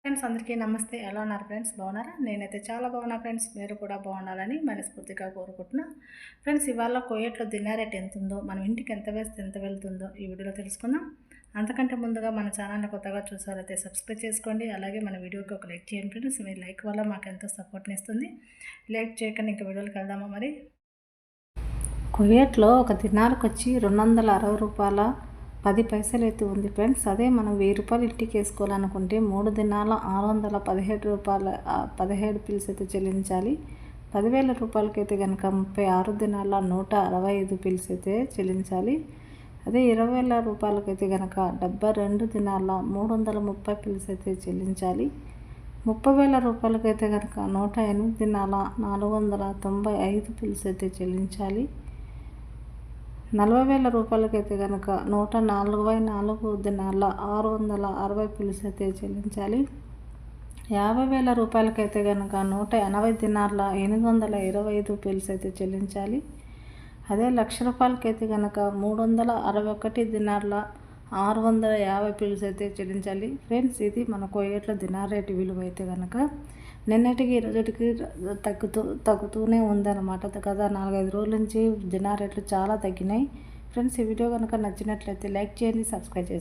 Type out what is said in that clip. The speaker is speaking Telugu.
ఫ్రెండ్స్ అందరికీ నమస్తే. ఎలా ఉన్నారు ఫ్రెండ్స్? బాగున్నారా? నేనైతే చాలా బాగున్నా ఫ్రెండ్స్. మీరు కూడా బాగుండాలని మనస్ఫూర్తిగా కోరుకుంటున్నా. ఫ్రెండ్స్ ఇవాళ కోయట్లో దినార్ రేట్ ఎంత ఉందో, మనం ఇంటికి ఎంత వేస్తే ఎంత వెళ్తుందో ఈ వీడియోలో తెలుసుకుందాం. అంతకంటే ముందుగా మన ఛానల్ని కొత్తగా చూసారైతే సబ్స్క్రైబ్ చేసుకోండి. అలాగే మన వీడియోకి ఒక లైక్ చేయండి ఫ్రెండ్స్. మీ లైక్ వల్ల మాకు ఎంతో సపోర్ట్ని ఇస్తుంది. లైక్ చేయకుండా ఇంకా వీడియోకి వెళ్దామా మరి? కువైట్లో ఒక దినార్కి వచ్చి 260 రూపాయల 10 పైసలు అయితే ఉంది ఫ్రెండ్స్. అదే మనం 1000 రూపాయలు ఇంటికి వేసుకోవాలనుకుంటే 3 దినాల 617 రూపాయల 17 పిల్స్ అయితే చెల్లించాలి. 10,000 రూపాయలకైతే కనుక 36 దినాల 165 పిల్స్ అయితే చెల్లించాలి. అదే 20,000 రూపాయలకైతే కనుక 72 దినాల 330 పిల్స్ అయితే చెల్లించాలి. 30,000 రూపాయలకైతే కనుక 108 దినాల 495 పిల్స్ అయితే చెల్లించాలి. 40,000 రూపాయలకైతే కనుక 144 దినాల 660 పిల్స్ అయితే చెల్లించాలి. 50,000 రూపాయలకైతే కనుక 180 దినాల 825 పిల్స్ అయితే చెల్లించాలి. అదే 1,00,000 రూపాయలకైతే కనుక 361 దినాల 650 పిల్స్ అయితే చెల్లించాలి. ఫ్రెండ్స్ ఇది మన కువైట్లో దినార్ రేటు విలువ అయితే కనుక నిన్నటికి ఈరోజుకి తగ్గుతూనే ఉందన్నమాట. గత 4-5 రోజుల నుంచి దినార్ రేట్లు చాలా తగ్గినాయి. ఫ్రెండ్స్ ఈ వీడియో కనుక నచ్చినట్లయితే లైక్ చేయండి, సబ్స్క్రైబ్ చేయండి.